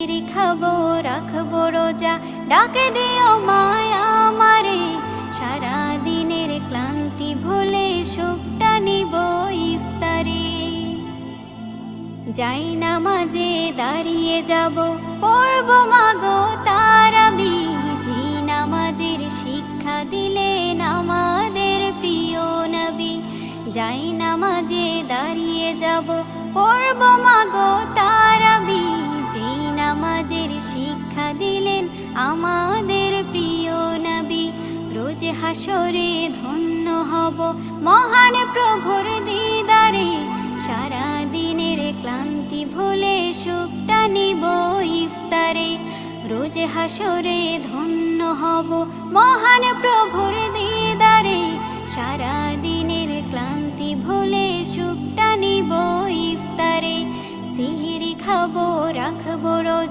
খাবো রাখবো রোজা, ডাকে দিও মায়া আমারে। সারা দিনের ক্লান্তি ভুলে সুখটা নিব ইফতারে। যাই নামাজে দাঁড়িয়ে যাব, পড়ব মাগো তারাবি। যে নামাজের শিক্ষা দিলেন আমাদের প্রিয় নবী। যাই নামাজে দাঁড়িয়ে যাব, পড়ব মাগো তারাবি। যে নামাজের শিক্ষা দিলেন আমাদের প্রিয় নবী। রোজ হাসরে ধন্য হব মহান প্রভুর দিদারে। সারা দিনের ক্লান্তি ভুলে সুখটা নিব ইফতারে। রোজ হাসরে ধন্য হব মহান প্রভুর দিদারে। সারা দিনের ক্লান্তি ভুলে সুখটা নিব ইফতারে। সিহরি খাবো রাখবো রোজা।